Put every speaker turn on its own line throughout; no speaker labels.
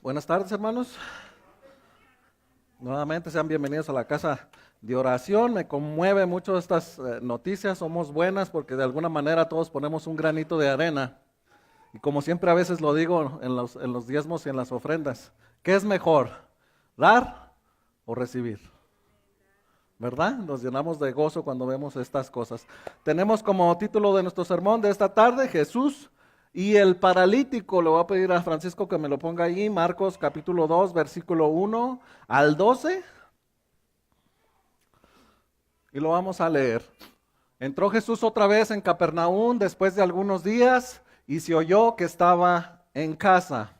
Buenas tardes, hermanos. Nuevamente sean bienvenidos a la casa de oración. Me conmueve mucho estas noticias. Somos buenas porque de alguna manera todos ponemos un granito de arena. Y como siempre a veces lo digo en los diezmos y en las ofrendas, ¿qué es mejor? ¿Dar o recibir? ¿Verdad? Nos llenamos de gozo cuando vemos estas cosas. Tenemos como título de nuestro sermón de esta tarde, Jesús y el paralítico. Le voy a pedir a Francisco que me lo ponga ahí, Marcos capítulo 2, versículo 1 al 12. Y lo vamos a leer. Entró Jesús otra vez en Capernaum después de algunos días y se oyó que estaba en casa.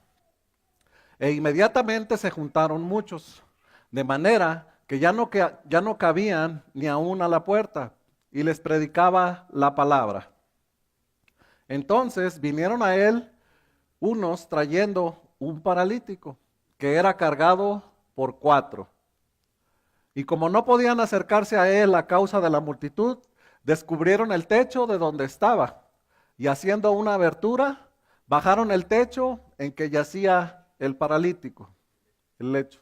E inmediatamente se juntaron muchos, de manera que ya no cabían ni aún a la puerta, y les predicaba la palabra. Entonces vinieron a él unos trayendo un paralítico, que era cargado por 4. Y como no podían acercarse a él a causa de la multitud, descubrieron el techo de donde estaba, y haciendo una abertura, bajaron el techo en que yacía el paralítico, el lecho.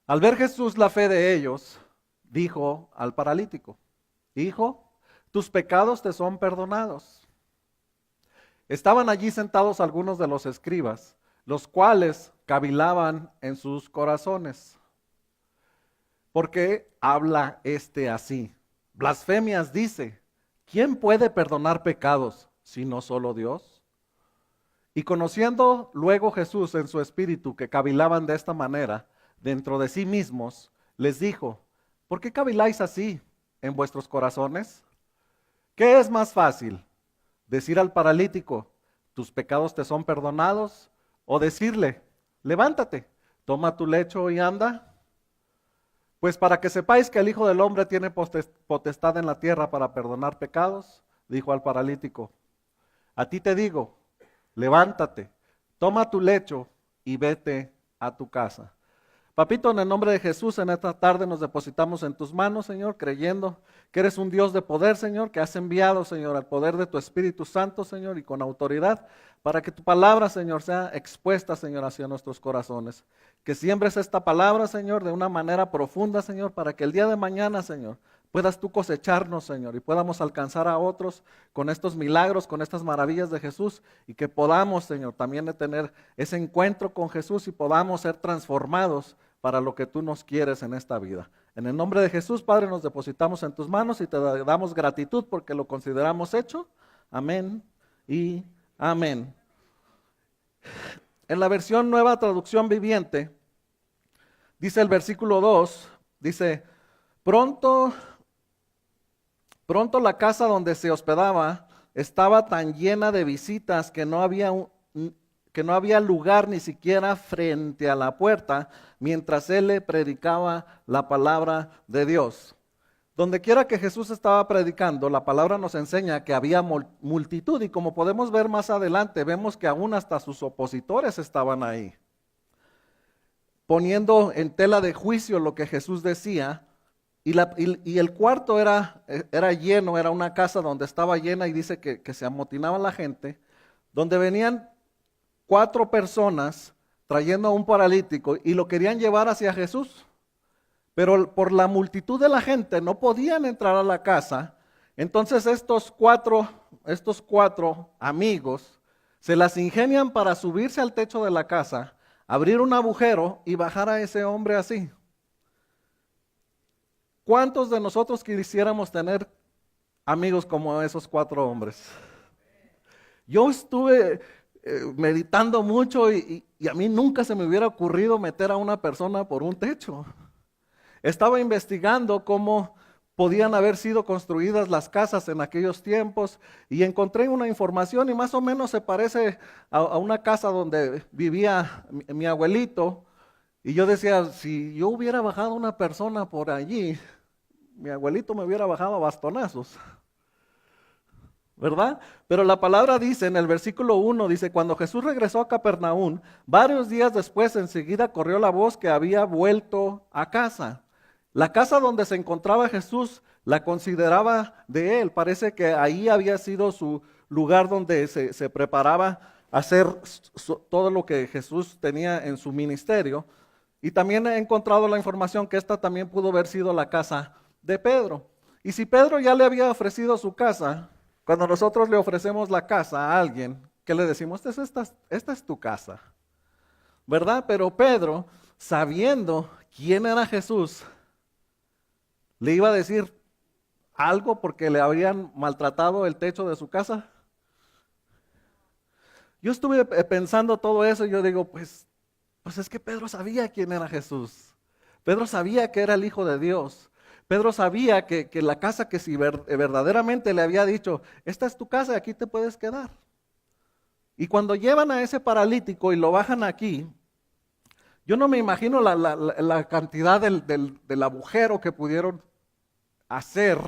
Al ver Jesús la fe de ellos, dijo al paralítico: Hijo, tus pecados te son perdonados. Estaban allí sentados algunos de los escribas, los cuales cavilaban en sus corazones. ¿Por qué habla este así? Blasfemias dice: ¿quién puede perdonar pecados sino solo Dios? Y conociendo luego Jesús en su espíritu que cavilaban de esta manera, dentro de sí mismos, les dijo: ¿por qué caviláis así en vuestros corazones? ¿Qué es más fácil? ¿Decir al paralítico: tus pecados te son perdonados? ¿O decirle: levántate, toma tu lecho y anda? Pues para que sepáis que el Hijo del Hombre tiene potestad en la tierra para perdonar pecados, dijo al paralítico: a ti te digo, levántate, toma tu lecho y vete a tu casa. Papito, en el nombre de Jesús, en esta tarde nos depositamos en tus manos, Señor, creyendo que eres un Dios de poder, Señor, que has enviado, Señor, al poder de tu Espíritu Santo, Señor, y con autoridad, para que tu palabra, Señor, sea expuesta, Señor, hacia nuestros corazones. Que siembres esta palabra, Señor, de una manera profunda, Señor, para que el día de mañana, Señor, puedas tú cosecharnos, Señor, y podamos alcanzar a otros con estos milagros, con estas maravillas de Jesús, y que podamos, Señor, también tener ese encuentro con Jesús y podamos ser transformados para lo que tú nos quieres en esta vida. En el nombre de Jesús, Padre, nos depositamos en tus manos y te damos gratitud porque lo consideramos hecho. Amén y amén. En la versión Nueva Traducción Viviente, dice el versículo 2, dice: pronto la casa donde se hospedaba estaba tan llena de visitas que no había lugar ni siquiera frente a la puerta mientras él le predicaba la palabra de Dios. Donde quiera que Jesús estaba predicando, la palabra nos enseña que había multitud, y como podemos ver más adelante, vemos que aún hasta sus opositores estaban ahí, poniendo en tela de juicio lo que Jesús decía. Y el cuarto era lleno, era una casa donde estaba llena, y dice que se amotinaba la gente, donde venían 4 personas trayendo a un paralítico y lo querían llevar hacia Jesús. Pero por la multitud de la gente no podían entrar a la casa. Entonces estos cuatro amigos se las ingenian para subirse al techo de la casa, abrir un agujero y bajar a ese hombre así. ¿Cuántos de nosotros quisiéramos tener amigos como esos 4 hombres? Yo estuve meditando mucho y a mí nunca se me hubiera ocurrido meter a una persona por un techo. Estaba investigando cómo podían haber sido construidas las casas en aquellos tiempos y encontré una información y más o menos se parece a una casa donde vivía mi abuelito. Y yo decía, si yo hubiera bajado una persona por allí, mi abuelito me hubiera bajado a bastonazos, ¿verdad? Pero la palabra dice en el versículo 1, dice: cuando Jesús regresó a Capernaum, varios días después enseguida corrió la voz que había vuelto a casa. La casa donde se encontraba Jesús la consideraba de él. Parece que ahí había sido su lugar donde se preparaba hacer todo lo que Jesús tenía en su ministerio. Y también he encontrado la información que esta también pudo haber sido la casa de Pedro. Y si Pedro ya le había ofrecido su casa, cuando nosotros le ofrecemos la casa a alguien, ¿qué le decimos? Esta es tu casa, ¿verdad? Pero Pedro, sabiendo quién era Jesús, le iba a decir algo porque le habrían maltratado el techo de su casa. Yo estuve pensando todo eso y yo digo, pues es que Pedro sabía quién era Jesús. Pedro sabía que era el Hijo de Dios. Pedro sabía que la casa que si verdaderamente le había dicho, esta es tu casa y aquí te puedes quedar. Y cuando llevan a ese paralítico y lo bajan aquí, yo no me imagino la cantidad del agujero que pudieron hacer.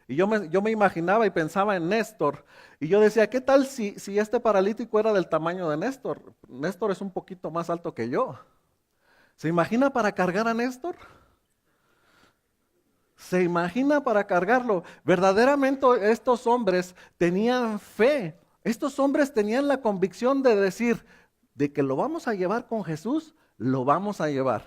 Y yo me imaginaba y pensaba en Néstor. Y yo decía, ¿qué tal si este paralítico era del tamaño de Néstor? Néstor es un poquito más alto que yo. ¿Se imagina para cargar a Néstor? ¿Se imagina para cargarlo? Verdaderamente estos hombres tenían fe. Estos hombres tenían la convicción de decir, de que lo vamos a llevar con Jesús, lo vamos a llevar.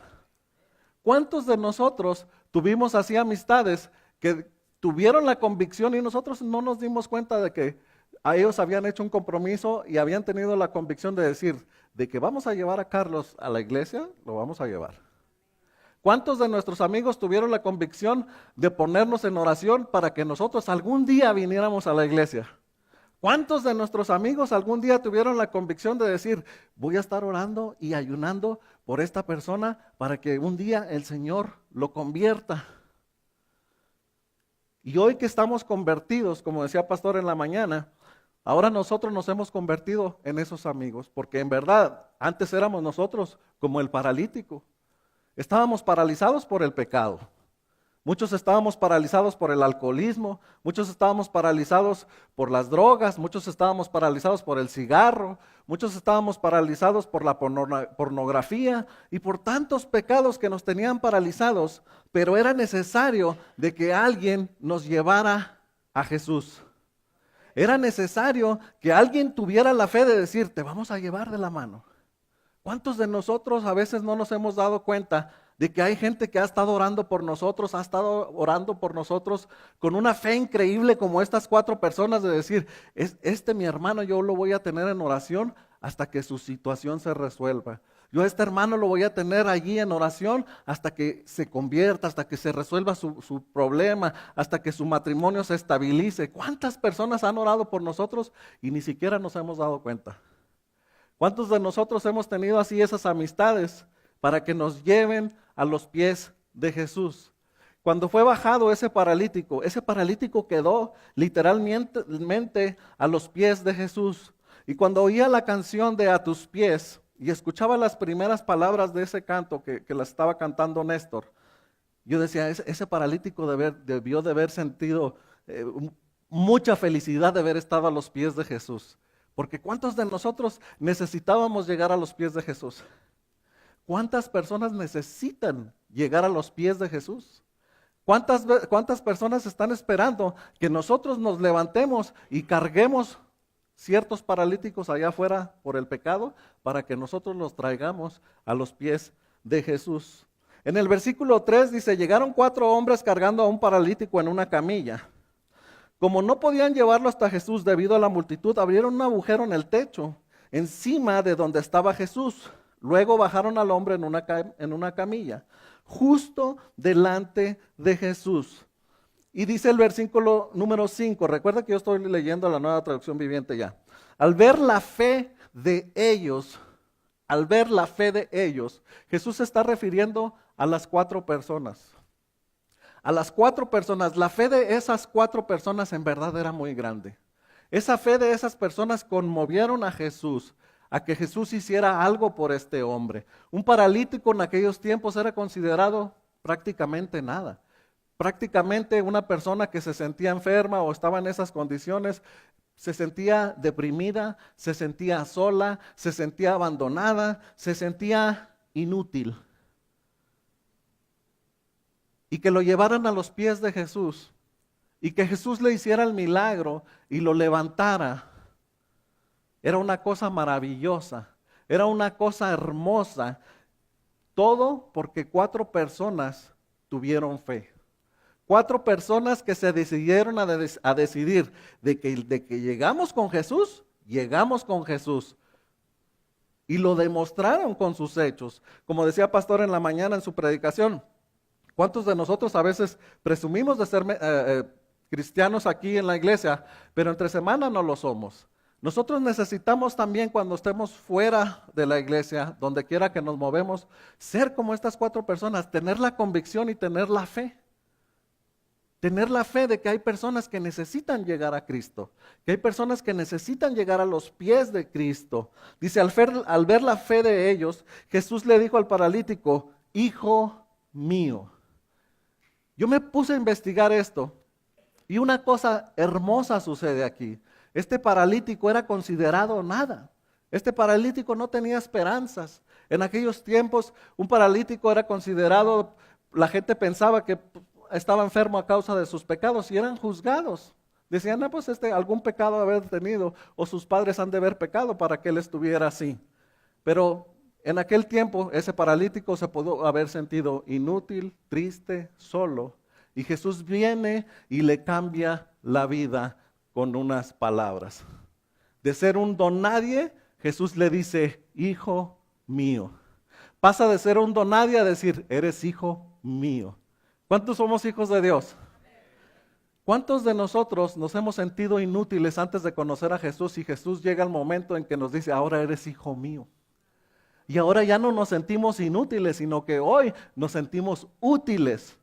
¿Cuántos de nosotros tuvimos así amistades que tuvieron la convicción y nosotros no nos dimos cuenta de que a ellos habían hecho un compromiso y habían tenido la convicción de decir, de que vamos a llevar a Carlos a la iglesia, lo vamos a llevar? ¿Cuántos de nuestros amigos tuvieron la convicción de ponernos en oración para que nosotros algún día viniéramos a la iglesia? ¿Cuántos de nuestros amigos algún día tuvieron la convicción de decir, voy a estar orando y ayunando por esta persona para que un día el Señor lo convierta? Y hoy que estamos convertidos, como decía Pastor en la mañana, ahora nosotros nos hemos convertido en esos amigos, porque en verdad antes éramos nosotros como el paralítico. Estábamos paralizados por el pecado. Muchos estábamos paralizados por el alcoholismo, muchos estábamos paralizados por las drogas, muchos estábamos paralizados por el cigarro, muchos estábamos paralizados por la pornografía y por tantos pecados que nos tenían paralizados, pero era necesario de que alguien nos llevara a Jesús. Era necesario que alguien tuviera la fe de decir, te vamos a llevar de la mano. ¿Cuántos de nosotros a veces no nos hemos dado cuenta de que hay gente que ha estado orando por nosotros, ha estado orando por nosotros con una fe increíble como estas 4 personas de decir, mi hermano yo lo voy a tener en oración hasta que su situación se resuelva? Yo a este hermano lo voy a tener allí en oración hasta que se convierta, hasta que se resuelva su problema, hasta que su matrimonio se estabilice. ¿Cuántas personas han orado por nosotros y ni siquiera nos hemos dado cuenta? ¿Cuántos de nosotros hemos tenido así esas amistades para que nos lleven a los pies de Jesús? Cuando fue bajado ese paralítico quedó literalmente a los pies de Jesús. Y cuando oía la canción de A tus pies y escuchaba las primeras palabras de ese canto que la estaba cantando Néstor, yo decía, ese paralítico debió de haber sentido mucha felicidad de haber estado a los pies de Jesús. Porque ¿cuántos de nosotros necesitábamos llegar a los pies de Jesús? ¿Cuántas personas necesitan llegar a los pies de Jesús? ¿Cuántas personas están esperando que nosotros nos levantemos y carguemos ciertos paralíticos allá afuera por el pecado para que nosotros los traigamos a los pies de Jesús? En el versículo 3 dice, llegaron 4 hombres cargando a un paralítico en una camilla. Como no podían llevarlo hasta Jesús debido a la multitud, abrieron un agujero en el techo, encima de donde estaba Jesús. Luego bajaron al hombre en una camilla, justo delante de Jesús. Y dice el versículo número 5, recuerda que yo estoy leyendo la Nueva Traducción Viviente ya. Al ver la fe de ellos, Jesús se está refiriendo a las 4 personas. A las 4 personas, la fe de esas 4 personas en verdad era muy grande. Esa fe de esas personas conmovieron a Jesús, a que Jesús hiciera algo por este hombre. Un paralítico en aquellos tiempos era considerado prácticamente nada. Prácticamente una persona que se sentía enferma o estaba en esas condiciones, se sentía deprimida, se sentía sola, se sentía abandonada, se sentía inútil. Y que lo llevaran a los pies de Jesús y que Jesús le hiciera el milagro y lo levantara. Era una cosa maravillosa, era una cosa hermosa. Todo porque 4 personas tuvieron fe. 4 personas que se decidieron a decidir de que llegamos con Jesús, llegamos con Jesús. Y lo demostraron con sus hechos. Como decía Pastor en la mañana en su predicación, ¿cuántos de nosotros a veces presumimos de ser cristianos aquí en la iglesia, pero entre semana no lo somos? Nosotros necesitamos también cuando estemos fuera de la iglesia, donde quiera que nos movemos, ser como estas 4 personas, tener la convicción y tener la fe. Tener la fe de que hay personas que necesitan llegar a Cristo, que hay personas que necesitan llegar a los pies de Cristo. Dice, al ver la fe de ellos, Jesús le dijo al paralítico, hijo mío. Yo me puse a investigar esto y una cosa hermosa sucede aquí. Este paralítico era considerado nada. Este paralítico no tenía esperanzas. En aquellos tiempos, un paralítico era considerado, la gente pensaba que estaba enfermo a causa de sus pecados y eran juzgados. Decían, no, pues algún pecado haber tenido o sus padres han de haber pecado para que él estuviera así. Pero en aquel tiempo ese paralítico se pudo haber sentido inútil, triste, solo. Y Jesús viene y le cambia la vida con unas palabras. De ser un don nadie, Jesús le dice, hijo mío. Pasa de ser un don nadie a decir, eres hijo mío. ¿Cuántos somos hijos de Dios? ¿Cuántos de nosotros nos hemos sentido inútiles antes de conocer a Jesús y Jesús llega el momento en que nos dice, ahora eres hijo mío? Y ahora ya no nos sentimos inútiles, sino que hoy nos sentimos útiles.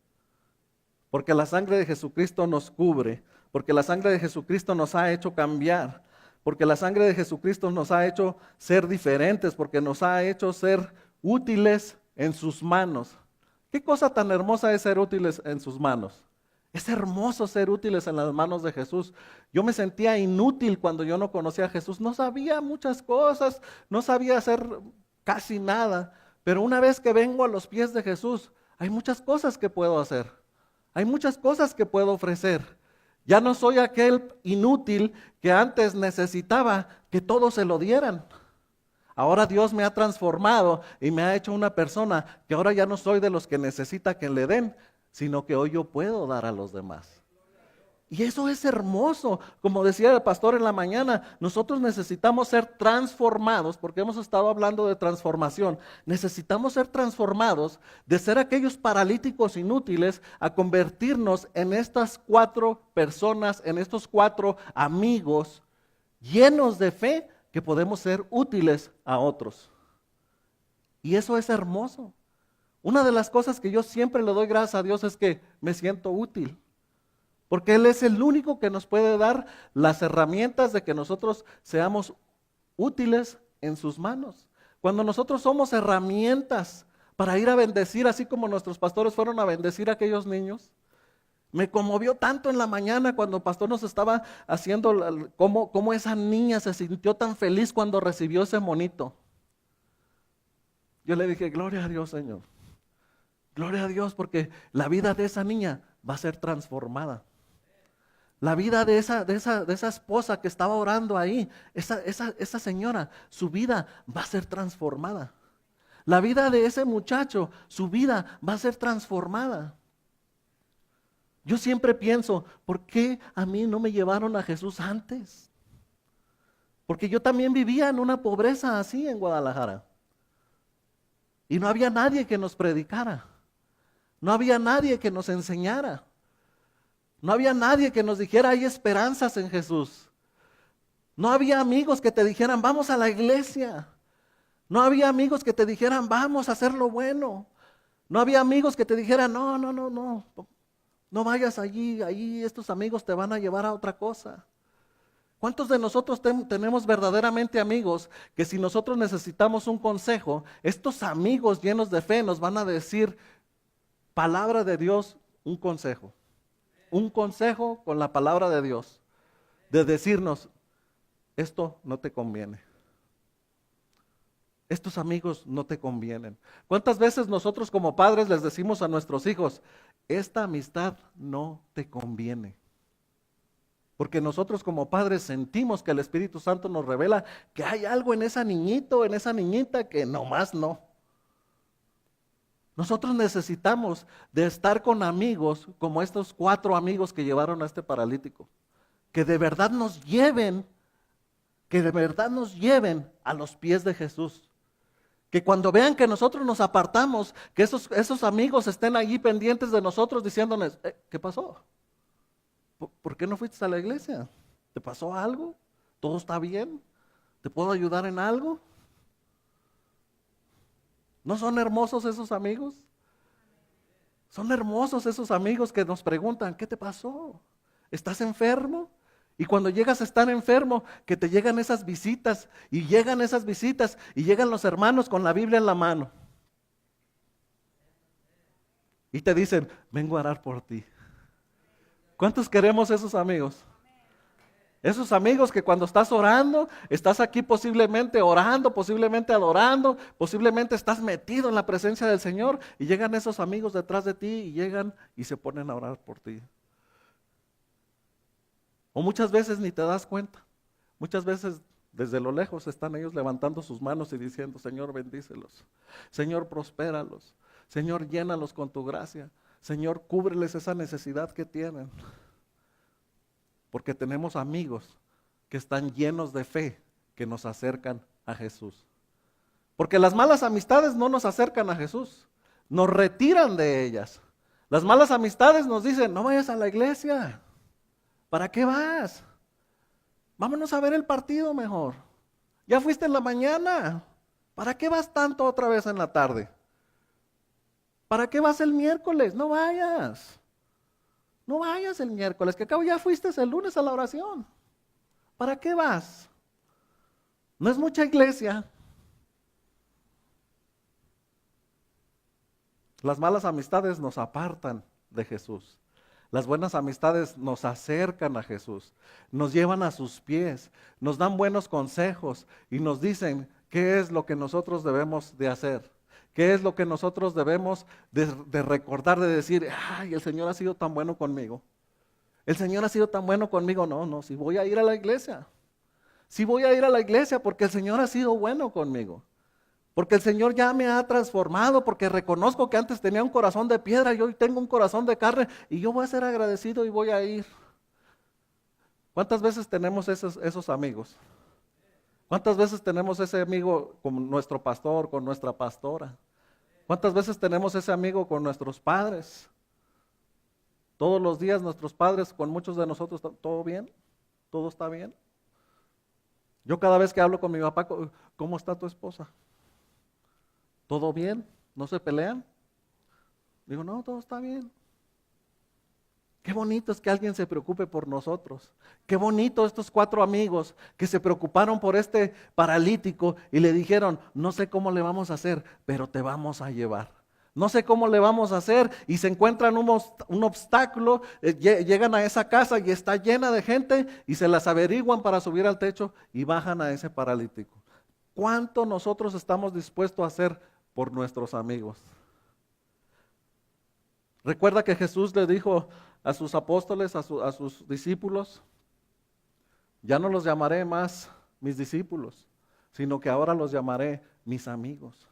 Porque la sangre de Jesucristo nos cubre, porque la sangre de Jesucristo nos ha hecho cambiar, porque la sangre de Jesucristo nos ha hecho ser diferentes, porque nos ha hecho ser útiles en sus manos. ¿Qué cosa tan hermosa es ser útiles en sus manos? Es hermoso ser útiles en las manos de Jesús. Yo me sentía inútil cuando yo no conocía a Jesús. No sabía muchas cosas, no sabía hacer casi nada. Pero una vez que vengo a los pies de Jesús, hay muchas cosas que puedo hacer. Hay muchas cosas que puedo ofrecer. Ya no soy aquel inútil que antes necesitaba que todos se lo dieran. Ahora Dios me ha transformado y me ha hecho una persona que ahora ya no soy de los que necesita que le den, sino que hoy yo puedo dar a los demás. Y eso es hermoso. Como decía el pastor en la mañana, nosotros necesitamos ser transformados, porque hemos estado hablando de transformación. Necesitamos ser transformados de ser aquellos paralíticos inútiles a convertirnos en estas 4 personas, en estos 4 amigos llenos de fe que podemos ser útiles a otros. Y eso es hermoso. Una de las cosas que yo siempre le doy gracias a Dios es que me siento útil. Porque Él es el único que nos puede dar las herramientas de que nosotros seamos útiles en sus manos. Cuando nosotros somos herramientas para ir a bendecir, así como nuestros pastores fueron a bendecir a aquellos niños, me conmovió tanto en la mañana cuando el pastor nos estaba haciendo, cómo esa niña se sintió tan feliz cuando recibió ese monito. Yo le dije, gloria a Dios, Señor. Gloria a Dios, porque la vida de esa niña va a ser transformada. La vida de esa esposa que estaba orando ahí, esa señora, su vida va a ser transformada. La vida de ese muchacho, su vida va a ser transformada. Yo siempre pienso, ¿por qué a mí no me llevaron a Jesús antes? Porque yo también vivía en una pobreza así en Guadalajara. Y no había nadie que nos predicara. No había nadie que nos enseñara. No había nadie que nos dijera, hay esperanzas en Jesús. No había amigos que te dijeran, vamos a la iglesia. No había amigos que te dijeran, vamos a hacer lo bueno. No había amigos que te dijeran, no vayas allí estos amigos te van a llevar a otra cosa. ¿Cuántos de nosotros tenemos verdaderamente amigos que si nosotros necesitamos un consejo, estos amigos llenos de fe nos van a decir, palabra de Dios, un consejo? Un consejo con la palabra de Dios, de decirnos, esto no te conviene. Estos amigos no te convienen. ¿Cuántas veces nosotros como padres les decimos a nuestros hijos, esta amistad no te conviene? Porque nosotros como padres sentimos que el Espíritu Santo nos revela que hay algo en esa niñito, en esa niñita que nomás no. Nosotros necesitamos de estar con amigos como estos 4 amigos que llevaron a este paralítico. Que de verdad nos lleven, a los pies de Jesús. Que cuando vean que nosotros nos apartamos, que esos amigos estén allí pendientes de nosotros diciéndonos, ¿qué pasó? ¿Por qué no fuiste a la iglesia? ¿Te pasó algo? ¿Todo está bien? ¿Te puedo ayudar en algo? ¿No son hermosos esos amigos? Son hermosos esos amigos que nos preguntan, ¿qué te pasó? ¿Estás enfermo? Y cuando llegas a estar enfermo, que te llegan esas visitas, y llegan los hermanos con la Biblia en la mano. Y te dicen, vengo a orar por ti. ¿Cuántos queremos esos amigos? Esos amigos que cuando estás orando, estás aquí posiblemente orando, posiblemente adorando, posiblemente estás metido en la presencia del Señor y llegan esos amigos detrás de ti y llegan y se ponen a orar por ti. O muchas veces ni te das cuenta. Muchas veces desde lo lejos están ellos levantando sus manos y diciendo, Señor, bendícelos. Señor, prospéralos. Señor, llénalos con tu gracia. Señor, cúbreles esa necesidad que tienen. Porque tenemos amigos que están llenos de fe, que nos acercan a Jesús. Porque las malas amistades no nos acercan a Jesús, nos retiran de ellas. Las malas amistades nos dicen, no vayas a la iglesia. ¿Para qué vas? Vámonos a ver el partido mejor. Ya fuiste en la mañana. ¿Para qué vas tanto otra vez en la tarde? ¿Para qué vas el miércoles? No vayas. No vayas el miércoles, que acabo ya fuiste el lunes a la oración. ¿Para qué vas? No es mucha iglesia. Las malas amistades nos apartan de Jesús. Las buenas amistades nos acercan a Jesús, nos llevan a sus pies, nos dan buenos consejos y nos dicen qué es lo que nosotros debemos de hacer. ¿Qué es lo que nosotros debemos de recordar, de decir, ay, el Señor ha sido tan bueno conmigo? El Señor ha sido tan bueno conmigo. No, si voy a ir a la iglesia. Si voy a ir a la iglesia porque el Señor ha sido bueno conmigo. Porque el Señor ya me ha transformado, porque reconozco que antes tenía un corazón de piedra y hoy tengo un corazón de carne y yo voy a ser agradecido y voy a ir. ¿Cuántas veces tenemos esos amigos? ¿Cuántas veces tenemos ese amigo con nuestro pastor, con nuestra pastora? ¿Cuántas veces tenemos ese amigo con nuestros padres? Todos los días nuestros padres, con muchos de nosotros, ¿todo bien? ¿Todo está bien? Yo cada vez que hablo con mi papá, ¿cómo está tu esposa? ¿Todo bien? ¿No se pelean? Digo, no, todo está bien. Qué bonito es que alguien se preocupe por nosotros. Qué bonito estos 4 amigos que se preocuparon por este paralítico y le dijeron, no sé cómo le vamos a hacer, pero te vamos a llevar. No sé cómo le vamos a hacer y se encuentran un obstáculo, llegan a esa casa y está llena de gente y se las averiguan para subir al techo y bajan a ese paralítico. ¿Cuánto nosotros estamos dispuestos a hacer por nuestros amigos? Recuerda que Jesús le dijo a sus apóstoles, a sus discípulos, ya no los llamaré más mis discípulos, sino que ahora los llamaré mis amigos.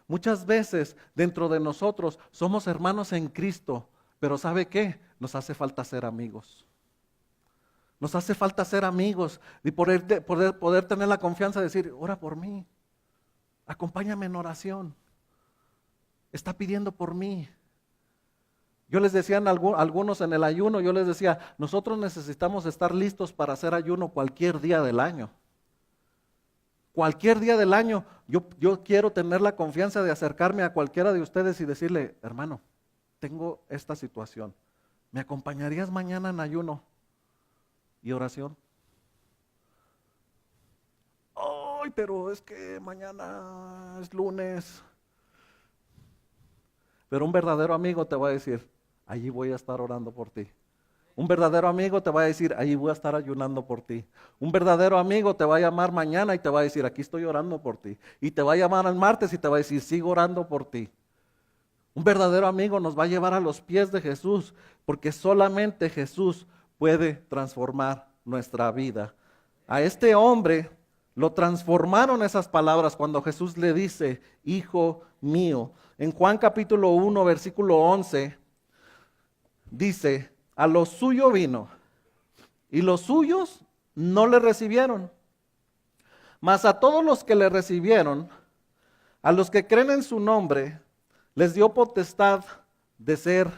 Muchas veces dentro de nosotros somos hermanos en Cristo, pero ¿sabe qué? Nos hace falta ser amigos. Nos hace falta ser amigos y poder tener la confianza de decir, ora por mí, acompáñame en oración, está pidiendo por mí. Yo les decía a algunos en el ayuno, yo les decía, nosotros necesitamos estar listos para hacer ayuno cualquier día del año. Cualquier día del año, yo quiero tener la confianza de acercarme a cualquiera de ustedes y decirle, hermano, tengo esta situación, ¿me acompañarías mañana en ayuno y oración? Ay, pero es que mañana es lunes. Pero un verdadero amigo te va a decir, allí voy a estar orando por ti. Un verdadero amigo te va a decir, allí voy a estar ayunando por ti. Un verdadero amigo te va a llamar mañana y te va a decir, aquí estoy orando por ti. Y te va a llamar el martes y te va a decir, sigo orando por ti. Un verdadero amigo nos va a llevar a los pies de Jesús, porque solamente Jesús puede transformar nuestra vida. A este hombre lo transformaron esas palabras cuando Jesús le dice, hijo mío. En Juan capítulo 1, versículo 11, dice, a lo suyo vino, y los suyos no le recibieron. Mas a todos los que le recibieron, a los que creen en su nombre, les dio potestad de ser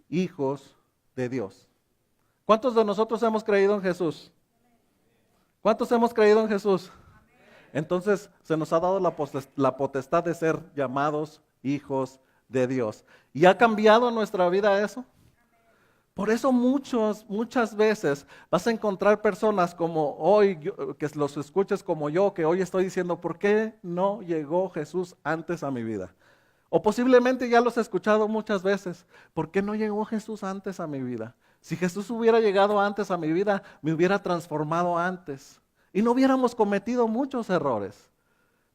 hijos de Dios. ¿Cuántos de nosotros hemos creído en Jesús? ¿Cuántos hemos creído en Jesús? Entonces se nos ha dado la potestad de ser llamados hijos de Dios. ¿Y ha cambiado nuestra vida eso? Por eso muchas veces vas a encontrar personas como hoy, que los escuches como yo, que hoy estoy diciendo, ¿por qué no llegó Jesús antes a mi vida? O posiblemente ya los he escuchado muchas veces, ¿por qué no llegó Jesús antes a mi vida? Si Jesús hubiera llegado antes a mi vida, me hubiera transformado antes. Y no hubiéramos cometido muchos errores.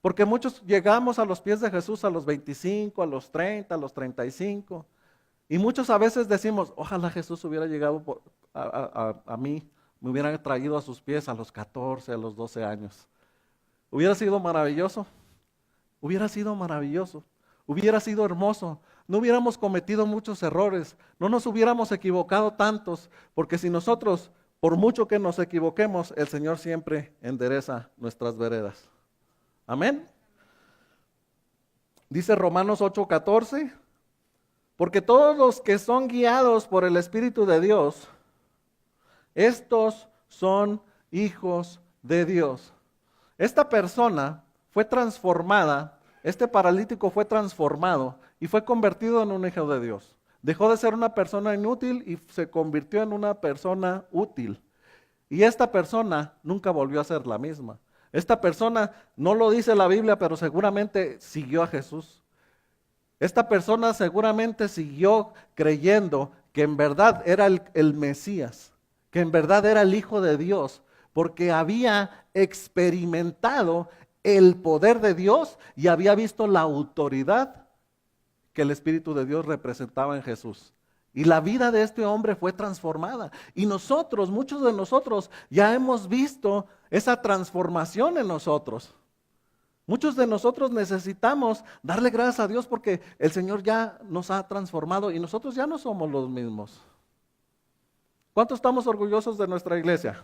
Porque muchos llegamos a los pies de Jesús a los 25, a los 30, a los 35. Y muchos a veces decimos, ojalá Jesús hubiera llegado a mí, me hubiera traído a sus pies a los 14, a los 12 años. Hubiera sido maravilloso. Hubiera sido maravilloso. Hubiera sido hermoso. No hubiéramos cometido muchos errores, no nos hubiéramos equivocado tantos, porque si nosotros, por mucho que nos equivoquemos, el Señor siempre endereza nuestras veredas. Amén. Dice Romanos 8:14, porque todos los que son guiados por el Espíritu de Dios, estos son hijos de Dios. Esta persona fue transformada. Este paralítico fue transformado y fue convertido en un hijo de Dios. Dejó de ser una persona inútil y se convirtió en una persona útil. Y esta persona nunca volvió a ser la misma. Esta persona, no lo dice la Biblia, pero seguramente siguió a Jesús. Esta persona seguramente siguió creyendo que en verdad era el Mesías, que en verdad era el Hijo de Dios, porque había experimentado el poder de Dios y había visto la autoridad que el Espíritu de Dios representaba en Jesús. Y la vida de este hombre fue transformada. Y nosotros, muchos de nosotros, ya hemos visto esa transformación en nosotros. Muchos de nosotros necesitamos darle gracias a Dios porque el Señor ya nos ha transformado y nosotros ya no somos los mismos. ¿Cuántos estamos orgullosos de nuestra iglesia?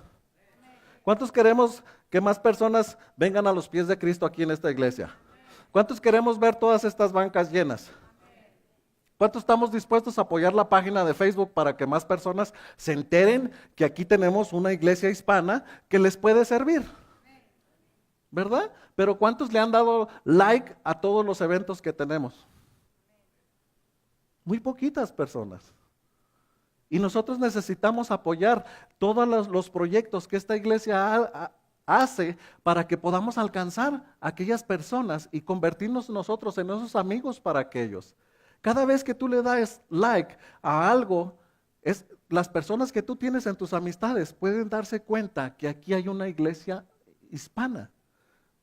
¿Cuántos queremos que más personas vengan a los pies de Cristo aquí en esta iglesia? ¿Cuántos queremos ver todas estas bancas llenas? ¿Cuántos estamos dispuestos a apoyar la página de Facebook para que más personas se enteren que aquí tenemos una iglesia hispana que les puede servir? ¿Verdad? Pero ¿cuántos le han dado like a todos los eventos que tenemos? Muy poquitas personas. Y nosotros necesitamos apoyar todos los proyectos que esta iglesia hace para que podamos alcanzar a aquellas personas y convertirnos nosotros en esos amigos para aquellos. Cada vez que tú le das like a algo, las personas que tú tienes en tus amistades pueden darse cuenta que aquí hay una iglesia hispana.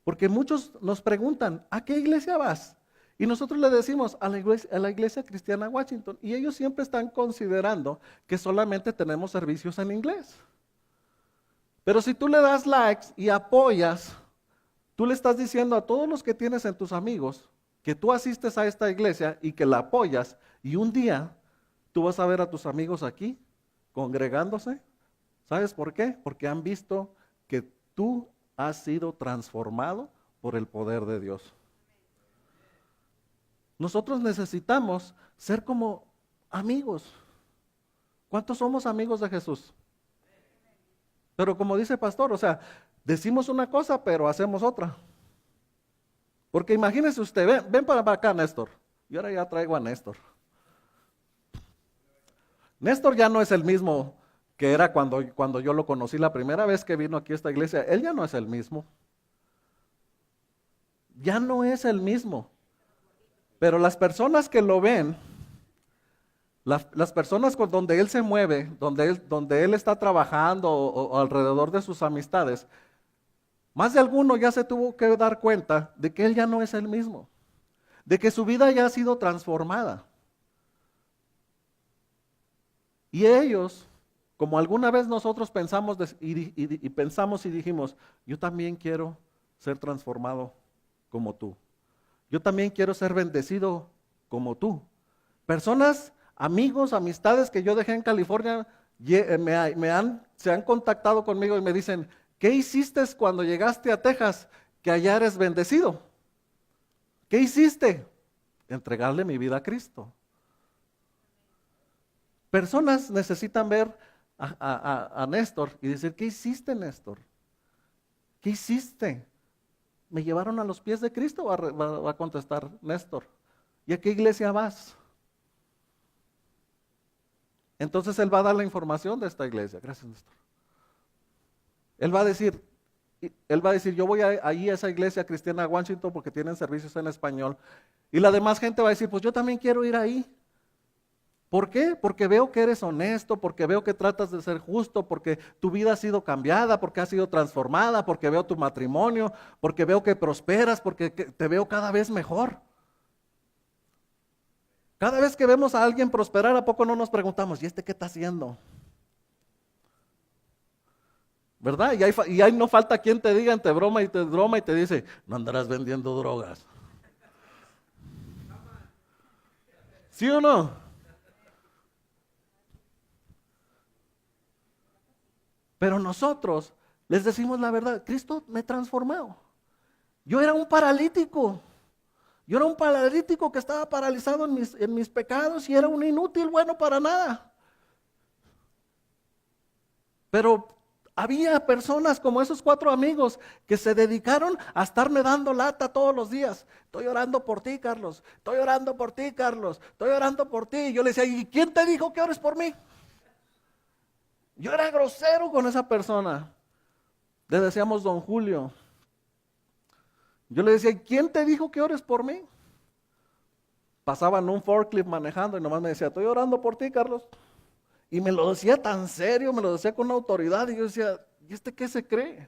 Porque muchos nos preguntan, ¿a qué iglesia vas? Y nosotros le decimos a la iglesia cristiana Washington. Y ellos siempre están considerando que solamente tenemos servicios en inglés. Pero si tú le das likes y apoyas, tú le estás diciendo a todos los que tienes en tus amigos que tú asistes a esta iglesia y que la apoyas. Y un día tú vas a ver a tus amigos aquí congregándose. ¿Sabes por qué? Porque han visto que tú has sido transformado por el poder de Dios. Nosotros necesitamos ser como amigos. ¿Cuántos somos amigos de Jesús? Pero como dice el pastor, o sea, decimos una cosa pero hacemos otra. Porque imagínese usted, ven para acá, Néstor. Y ahora ya traigo a Néstor. Néstor ya no es el mismo que era cuando yo lo conocí la primera vez que vino aquí a esta iglesia. Él ya no es el mismo. Ya no es el mismo. Pero las personas que lo ven, las personas con donde él se mueve, donde él está trabajando o alrededor de sus amistades, más de alguno ya se tuvo que dar cuenta de que él ya no es el mismo, de que su vida ya ha sido transformada. Y ellos Como alguna vez nosotros pensamos y pensamos y dijimos, yo también quiero ser transformado como tú. Yo también quiero ser bendecido como tú. Personas, amigos, amistades que yo dejé en California, se han contactado conmigo y me dicen, ¿qué hiciste cuando llegaste a Texas que allá eres bendecido? ¿Qué hiciste? Entregarle mi vida a Cristo. Personas necesitan ver a Néstor y decir, ¿qué hiciste, Néstor? ¿Qué hiciste? ¿Me llevaron a los pies de Cristo? Va a contestar Néstor. ¿Y a qué iglesia vas? Entonces él va a dar la información de esta iglesia. Gracias, Néstor. Él va a decir, yo voy ahí a esa iglesia cristiana de Washington porque tienen servicios en español. Y la demás gente va a decir, pues yo también quiero ir ahí. ¿Por qué? Porque veo que eres honesto, porque veo que tratas de ser justo, porque tu vida ha sido cambiada, porque ha sido transformada, porque veo tu matrimonio, porque veo que prosperas, porque te veo cada vez mejor. Cada vez que vemos a alguien prosperar, ¿a poco no nos preguntamos, ¿y este qué está haciendo? ¿Verdad? Y ahí no falta quien te diga, te broma y te dice, no andarás vendiendo drogas. ¿Sí o no? Pero nosotros les decimos la verdad, Cristo me transformó. Yo era un paralítico. Yo era un paralítico que estaba paralizado en mis pecados y era un inútil, bueno para nada. Pero había personas como esos 4 amigos que se dedicaron a estarme dando lata todos los días. Estoy orando por ti, Carlos. Estoy orando por ti, Carlos. Estoy orando por ti. Y yo le decía, ¿y quién te dijo que ores por mí? Yo era grosero con esa persona. Le decíamos don Julio. Yo le decía, ¿quién te dijo que ores por mí? Pasaba en un forklift manejando y nomás me decía, estoy orando por ti, Carlos. Y me lo decía tan serio, me lo decía con autoridad. Y yo decía, ¿y este qué se cree?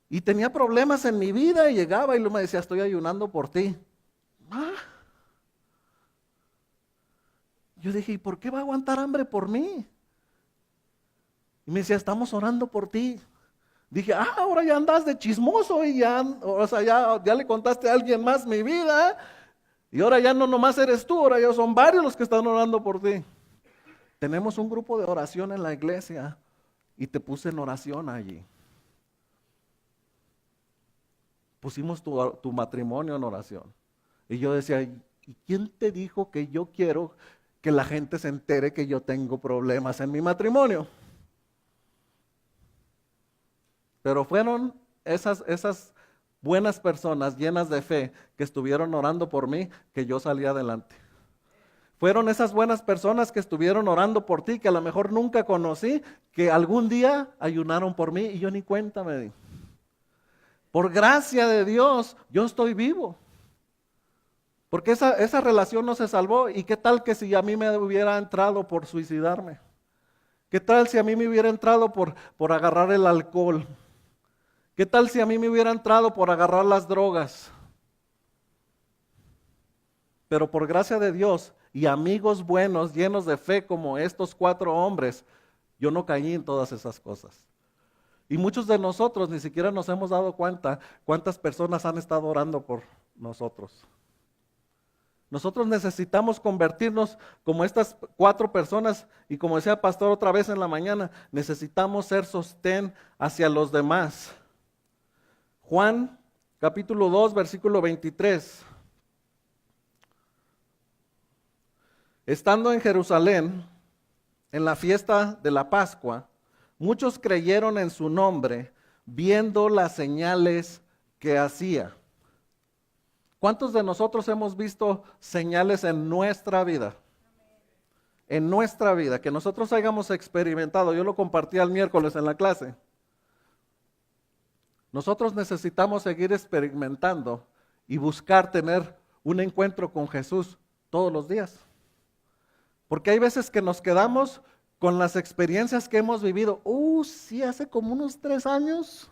Y tenía problemas en mi vida y llegaba y me decía, estoy ayunando por ti. ¿Ah? Yo dije, ¿y por qué va a aguantar hambre por mí? Y me decía, estamos orando por ti. Dije, ahora ya andas de chismoso y ya le contaste a alguien más mi vida. Y ahora ya no nomás eres tú, ahora ya son varios los que están orando por ti. Tenemos un grupo de oración en la iglesia y te puse en oración allí. Pusimos tu matrimonio en oración. Y yo decía, ¿y quién te dijo que yo quiero que la gente se entere que yo tengo problemas en mi matrimonio? Pero fueron esas buenas personas llenas de fe que estuvieron orando por mí, que yo salí adelante. Fueron esas buenas personas que estuvieron orando por ti, que a lo mejor nunca conocí, que algún día ayunaron por mí y yo ni cuenta me di. Por gracia de Dios, yo estoy vivo. Porque esa relación no se salvó. ¿Y qué tal que si a mí me hubiera entrado por suicidarme? ¿Qué tal si a mí me hubiera entrado por agarrar el alcohol? ¿Qué tal si a mí me hubiera entrado por agarrar las drogas? Pero por gracia de Dios y amigos buenos, llenos de fe como estos 4 hombres, yo no caí en todas esas cosas. Y muchos de nosotros ni siquiera nos hemos dado cuenta cuántas personas han estado orando por nosotros. Nosotros necesitamos convertirnos como estas 4 personas y como decía el pastor otra vez en la mañana, necesitamos ser sostén hacia los demás. Juan capítulo 2 versículo 23. Estando en Jerusalén, en la fiesta de la Pascua, muchos creyeron en su nombre, viendo las señales que hacía. ¿Cuántos de nosotros hemos visto señales en nuestra vida? En nuestra vida, que nosotros hayamos experimentado. Yo lo compartí el miércoles en la clase. Nosotros necesitamos seguir experimentando y buscar tener un encuentro con Jesús todos los días. Porque hay veces que nos quedamos con las experiencias que hemos vivido. Sí, hace como unos 3 años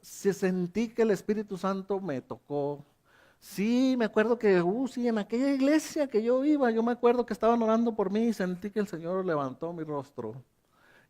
sentí que el Espíritu Santo me tocó. Sí, me acuerdo que, sí, en aquella iglesia que yo iba, yo me acuerdo que estaban orando por mí y sentí que el Señor levantó mi rostro.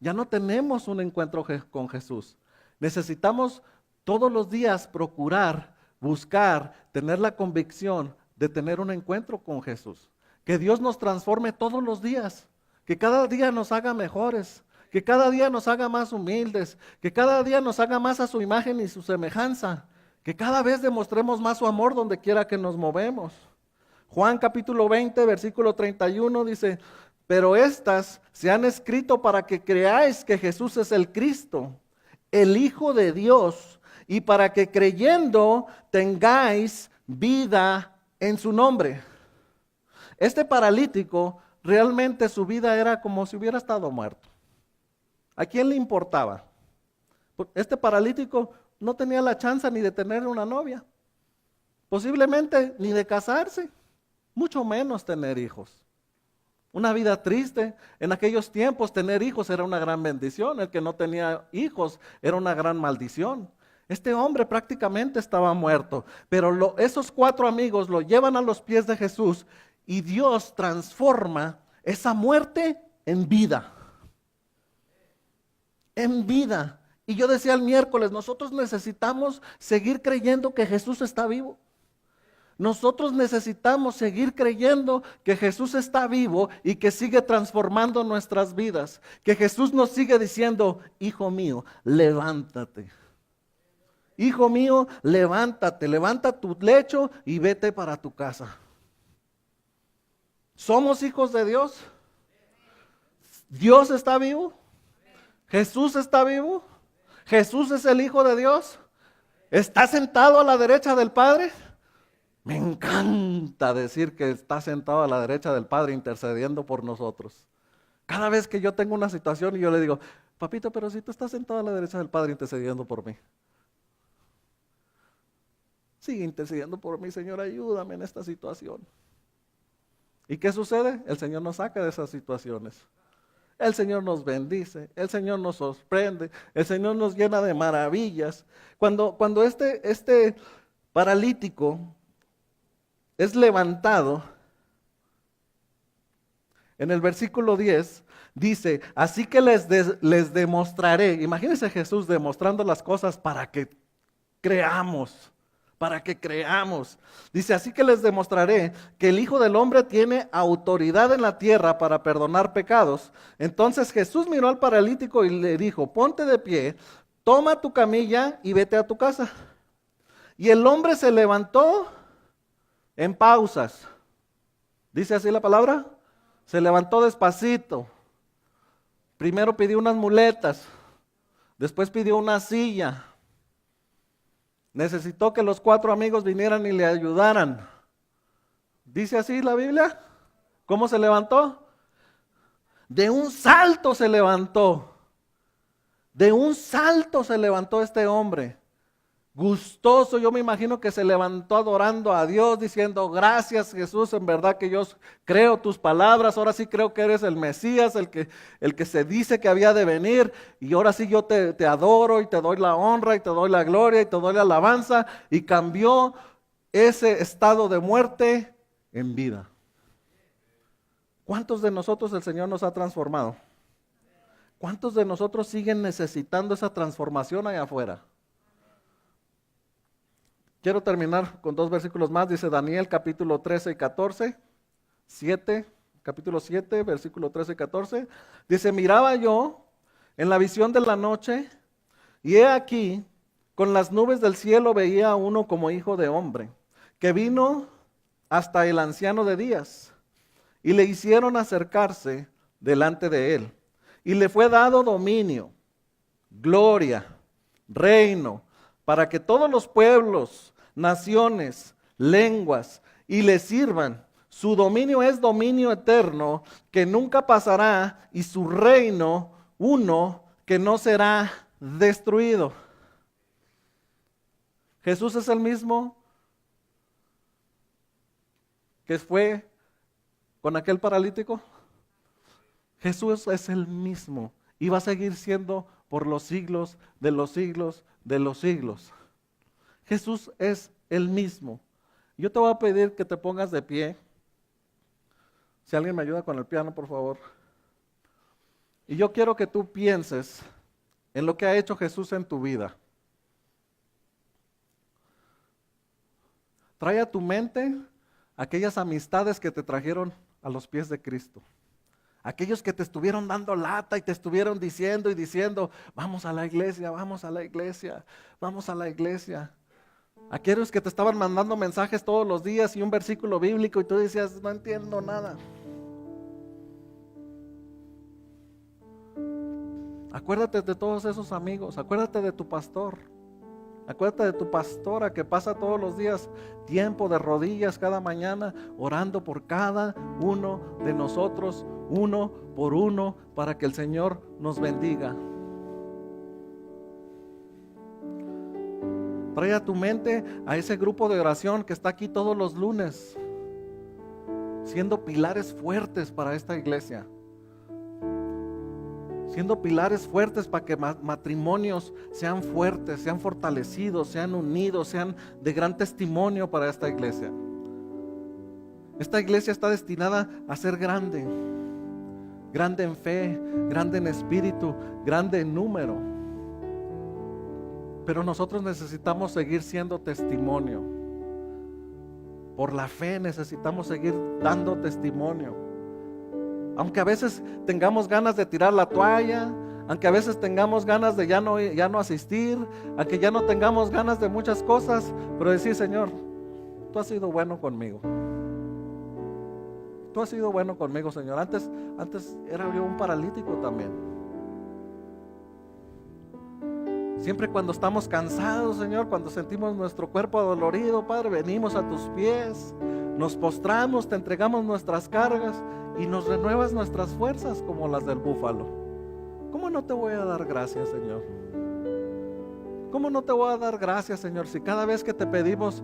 Ya no tenemos un encuentro con Jesús. Necesitamos todos los días procurar, buscar, tener la convicción de tener un encuentro con Jesús. Que Dios nos transforme todos los días, que cada día nos haga mejores, que cada día nos haga más humildes, que cada día nos haga más a su imagen y su semejanza, que cada vez demostremos más su amor donde quiera que nos movemos. Juan capítulo 20, versículo 31 dice, pero estas se han escrito para que creáis que Jesús es el Cristo, el Hijo de Dios, y para que creyendo tengáis vida en su nombre. Este paralítico, realmente su vida era como si hubiera estado muerto. ¿A quién le importaba? Este paralítico no tenía la chance ni de tener una novia, posiblemente ni de casarse, mucho menos tener hijos. Una vida triste. En aquellos tiempos tener hijos era una gran bendición. El que no tenía hijos era una gran maldición. Este hombre prácticamente estaba muerto. Pero esos 4 amigos lo llevan a los pies de Jesús y Dios transforma esa muerte en vida. En vida. Y yo decía el miércoles, nosotros necesitamos seguir creyendo que Jesús está vivo. Nosotros necesitamos seguir creyendo que Jesús está vivo y que sigue transformando nuestras vidas. Que Jesús nos sigue diciendo, hijo mío, levántate. Hijo mío, levántate, levanta tu lecho y vete para tu casa. ¿Somos hijos de Dios? ¿Dios está vivo? ¿Jesús está vivo? ¿Jesús es el Hijo de Dios? ¿Está sentado a la derecha del Padre? Me encanta decir que está sentado a la derecha del Padre intercediendo por nosotros. Cada vez que yo tengo una situación y yo le digo, papito, pero si tú estás sentado a la derecha del Padre intercediendo por mí. Sigue intercediendo por mí, Señor, ayúdame en esta situación. ¿Y qué sucede? El Señor nos saca de esas situaciones. El Señor nos bendice, el Señor nos sorprende, el Señor nos llena de maravillas. Cuando este paralítico es levantado, en el versículo 10 dice, así que les demostraré. Imagínense Jesús demostrando las cosas para que creamos. Dice, así que les demostraré que el Hijo del Hombre tiene autoridad en la tierra para perdonar pecados. Entonces Jesús miró al paralítico y le dijo, ponte de pie, toma tu camilla y vete a tu casa. Y el hombre se levantó en pausas. ¿Dice así la palabra? Se levantó despacito. Primero pidió unas muletas, después pidió una silla. Necesitó que los 4 amigos vinieran y le ayudaran. ¿Dice así la Biblia? ¿Cómo se levantó? De un salto se levantó. De un salto se levantó este hombre. Gustoso, yo me imagino que se levantó adorando a Dios, diciendo, gracias Jesús, en verdad que yo creo tus palabras, ahora sí creo que eres el Mesías, el que se dice que había de venir, y ahora sí yo te adoro y te doy la honra y te doy la gloria y te doy la alabanza, y cambió ese estado de muerte en vida. ¿Cuántos de nosotros el Señor nos ha transformado? ¿Cuántos de nosotros siguen necesitando esa transformación allá afuera? Quiero terminar con 2 versículos más. Dice Daniel capítulo 13 y 14. Capítulo 7, versículo 13 y 14. Dice, miraba yo en la visión de la noche, y he aquí, con las nubes del cielo veía a uno como hijo de hombre, que vino hasta el anciano de días, y le hicieron acercarse delante de él. Y le fue dado dominio, gloria, reino, para que todos los pueblos, naciones, lenguas, y le sirvan. Su dominio es dominio eterno, que nunca pasará, y su reino uno que no será destruido. Jesús es el mismo que fue con aquel paralítico. Jesús es el mismo y va a seguir siendo por los siglos de los siglos de los siglos. Jesús es el mismo. Yo te voy a pedir que te pongas de pie. Si alguien me ayuda con el piano, por favor. Y yo quiero que tú pienses en lo que ha hecho Jesús en tu vida. Trae a tu mente aquellas amistades que te trajeron a los pies de Cristo. Aquellos que te estuvieron dando lata y te estuvieron diciendo y diciendo, vamos a la iglesia, vamos a la iglesia, vamos a la iglesia. Aquellos que te estaban mandando mensajes todos los días y un versículo bíblico y tú decías, no entiendo nada. Acuérdate de todos esos amigos, acuérdate de tu pastor, acuérdate de tu pastora que pasa todos los días tiempo de rodillas cada mañana orando por cada uno de nosotros, uno por uno, para que el Señor nos bendiga. Trae a tu mente a ese grupo de oración que está aquí todos los lunes, siendo pilares fuertes para esta iglesia. Siendo pilares fuertes para que matrimonios sean fuertes, sean fortalecidos, sean unidos, sean de gran testimonio para esta iglesia. Esta iglesia está destinada a ser grande, grande en fe, grande en espíritu, grande en número. Pero nosotros necesitamos seguir siendo testimonio. Por la fe necesitamos seguir dando testimonio. Aunque a veces tengamos ganas de tirar la toalla, aunque a veces tengamos ganas de ya no asistir, aunque ya no tengamos ganas de muchas cosas, pero decir, Señor, tú has sido bueno conmigo. Tú has sido bueno conmigo, Señor. Antes era yo un paralítico también. Siempre cuando estamos cansados, Señor, cuando sentimos nuestro cuerpo adolorido, Padre, venimos a tus pies, nos postramos, te entregamos nuestras cargas y nos renuevas nuestras fuerzas como las del búfalo. ¿Cómo no te voy a dar gracias, Señor? ¿Cómo no te voy a dar gracias, Señor, si cada vez que te pedimos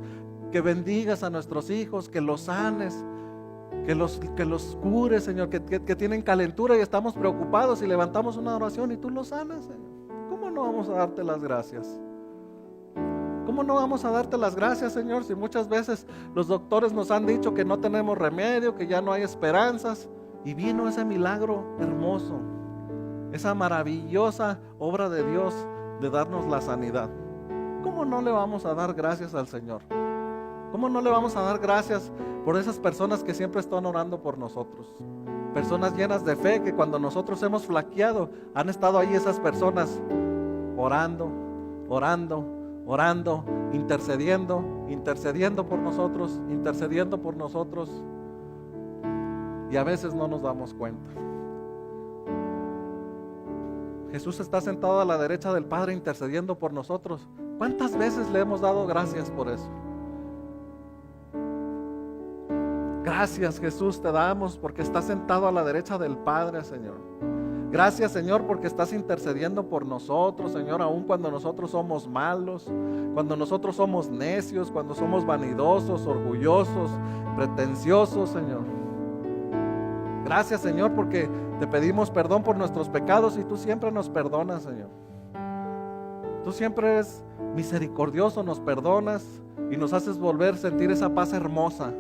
que bendigas a nuestros hijos, que los sanes, que los cures, Señor, que tienen calentura y estamos preocupados y levantamos una oración y tú los sanas, Señor? ¿Cómo no vamos a darte las gracias? ¿Cómo no vamos a darte las gracias, Señor, si muchas veces los doctores nos han dicho que no tenemos remedio, que ya no hay esperanzas? Y vino ese milagro hermoso, esa maravillosa obra de Dios de darnos la sanidad. ¿Cómo no le vamos a dar gracias al Señor? ¿Cómo no le vamos a dar gracias por esas personas que siempre están orando por nosotros? Personas llenas de fe que cuando nosotros hemos flaqueado, han estado ahí esas personas orando, orando, orando, intercediendo por nosotros, intercediendo por nosotros. Y a veces no nos damos cuenta. Jesús está sentado a la derecha del Padre intercediendo por nosotros. ¿Cuántas veces le hemos dado gracias por eso? Gracias, Jesús, te damos porque estás sentado a la derecha del Padre, Señor. Gracias, Señor, porque estás intercediendo por nosotros, Señor, aun cuando nosotros somos malos, cuando nosotros somos necios, cuando somos vanidosos, orgullosos, pretenciosos, Señor. Gracias, Señor, porque te pedimos perdón por nuestros pecados y tú siempre nos perdonas, Señor. Tú siempre eres misericordioso, nos perdonas y nos haces volver a sentir esa paz hermosa.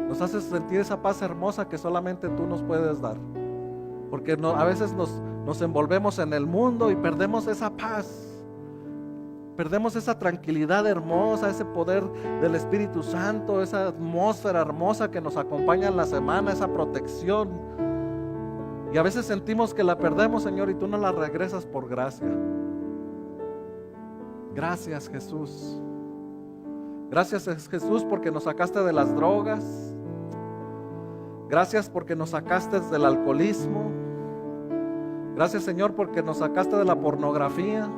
Nos haces sentir esa paz hermosa que solamente tú nos puedes dar. Porque a veces nos envolvemos en el mundo y perdemos esa paz. Perdemos esa tranquilidad hermosa, ese poder del Espíritu Santo, esa atmósfera hermosa que nos acompaña en la semana, esa protección. Y a veces sentimos que la perdemos, Señor, y tú nos la regresas por gracia. Gracias, Jesús. Gracias, Jesús, porque nos sacaste de las drogas. Gracias porque nos sacaste del alcoholismo. Gracias, Señor, porque nos sacaste de la pornografía.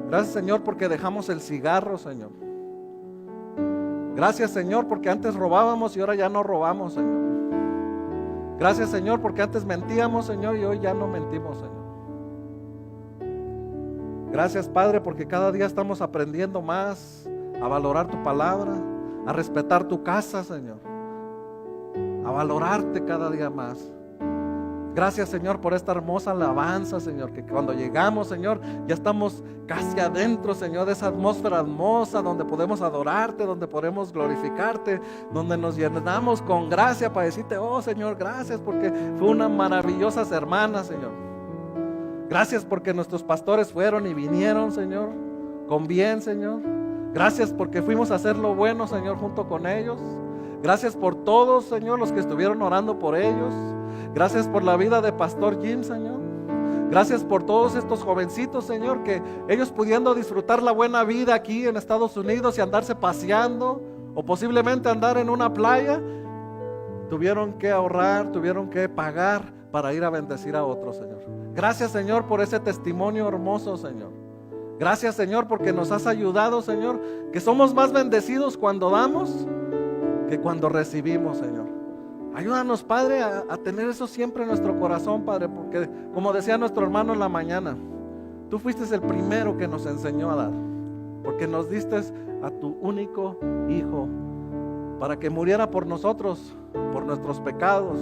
Gracias, Señor, porque dejamos el cigarro, Señor. Gracias, Señor, porque antes robábamos y ahora ya no robamos, Señor. Gracias, Señor, porque antes mentíamos, Señor, y hoy ya no mentimos, Señor. Gracias, Padre, porque cada día estamos aprendiendo más a valorar tu palabra, a respetar tu casa, Señor, a valorarte cada día más. Gracias, Señor, por esta hermosa alabanza, Señor, que cuando llegamos, Señor, ya estamos casi adentro, Señor, de esa atmósfera hermosa donde podemos adorarte, donde podemos glorificarte, donde nos llenamos con gracia para decirte, oh, Señor, gracias porque fue una maravillosa hermana, Señor. Gracias porque nuestros pastores fueron y vinieron, Señor, con bien, Señor. Gracias porque fuimos a hacer lo bueno, Señor, junto con ellos. Gracias por todos, Señor, los que estuvieron orando por ellos. Gracias por la vida de Pastor Jim, Señor. Gracias por todos estos jovencitos, Señor, que ellos pudiendo disfrutar la buena vida aquí en Estados Unidos y andarse paseando o posiblemente andar en una playa, tuvieron que ahorrar, tuvieron que pagar para ir a bendecir a otros, Señor. Gracias, Señor, por ese testimonio hermoso, Señor. Gracias, Señor, porque nos has ayudado, Señor, que somos más bendecidos cuando damos que cuando recibimos, Señor. Ayúdanos, Padre, a tener eso siempre en nuestro corazón, Padre, porque como decía nuestro hermano en la mañana, tú fuiste el primero que nos enseñó a dar, porque nos diste a tu único Hijo para que muriera por nosotros, por nuestros pecados,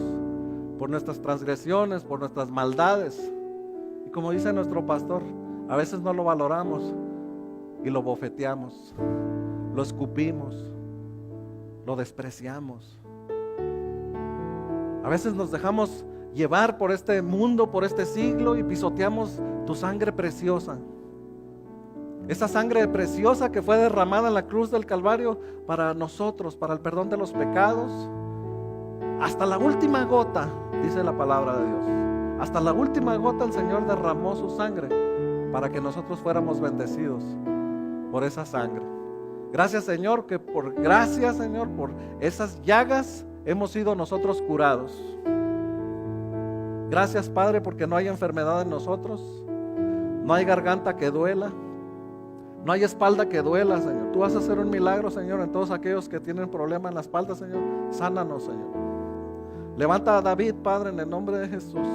por nuestras transgresiones, por nuestras maldades. Y como dice nuestro pastor, a veces no lo valoramos y lo bofeteamos, lo escupimos, lo despreciamos. A veces nos dejamos llevar por este mundo, por este siglo y pisoteamos tu sangre preciosa. Esa sangre preciosa que fue derramada en la cruz del Calvario para nosotros, para el perdón de los pecados. Hasta la última gota, dice la palabra de Dios. Hasta la última gota el Señor derramó su sangre para que nosotros fuéramos bendecidos por esa sangre. Gracias, Señor, que por gracia, Señor, por esas llagas hemos sido nosotros curados. Gracias, Padre, porque no hay enfermedad en nosotros, no hay garganta que duela, no hay espalda que duela, Señor. Tú vas a hacer un milagro, Señor, en todos aquellos que tienen problemas en la espalda, Señor. Sánanos, Señor. Levanta a David, Padre, en el nombre de Jesús.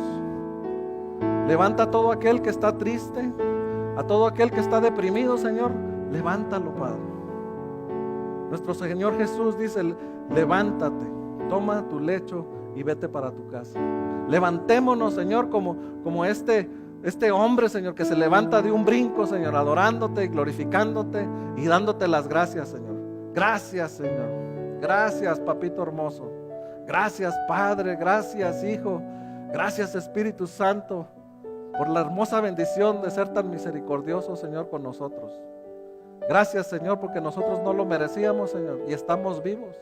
Levanta a todo aquel que está triste, a todo aquel que está deprimido, Señor. Levántalo, Padre. Nuestro Señor Jesús dice, levántate, toma tu lecho y vete para tu casa. Levantémonos, Señor, como este hombre, Señor, que se levanta de un brinco, Señor, adorándote y glorificándote y dándote las gracias, Señor. Gracias, Señor. Gracias, papito hermoso. Gracias, Padre. Gracias, Hijo. Gracias, Espíritu Santo, por la hermosa bendición de ser tan misericordioso, Señor, con nosotros. Gracias, Señor, porque nosotros no lo merecíamos, Señor, y estamos vivos.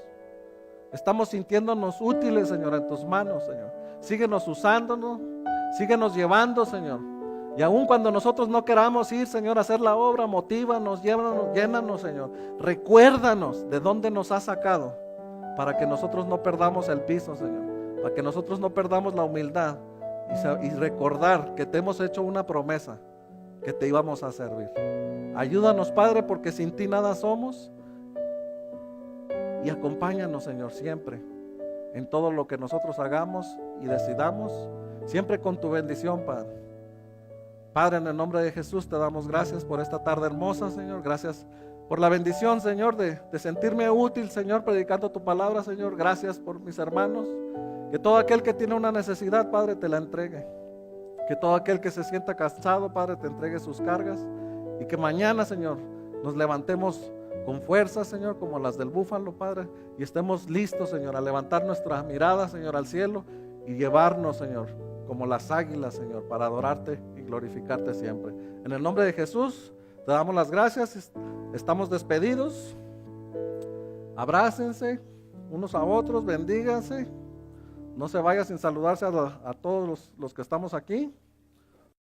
Estamos sintiéndonos útiles, Señor, en tus manos, Señor. Síguenos usándonos, síguenos llevando, Señor. Y aun cuando nosotros no queramos ir, Señor, a hacer la obra, motívanos, llénanos, Señor. Recuérdanos de dónde nos has sacado, para que nosotros no perdamos el piso, Señor. Para que nosotros no perdamos la humildad y recordar que te hemos hecho una promesa, que te íbamos a servir. Ayúdanos, Padre, porque sin ti nada somos. Y acompáñanos, Señor, siempre en todo lo que nosotros hagamos y decidamos, siempre con tu bendición, Padre. Padre, en el nombre de Jesús te damos gracias por esta tarde hermosa, Señor. Gracias por la bendición, Señor, de sentirme útil, Señor, predicando tu palabra, Señor. Gracias por mis hermanos. Que todo aquel que tiene una necesidad, Padre, te la entregue. Que todo aquel que se sienta cansado, Padre, te entregue sus cargas. Y que mañana, Señor, nos levantemos con fuerza, Señor, como las del búfalo, Padre, y estemos listos, Señor, a levantar nuestra mirada, Señor, al cielo y llevarnos, Señor, como las águilas, Señor, para adorarte y glorificarte siempre. En el nombre de Jesús, te damos las gracias. Estamos despedidos. Abrácense unos a otros, bendíganse. No se vaya sin saludarse a todos los que estamos aquí.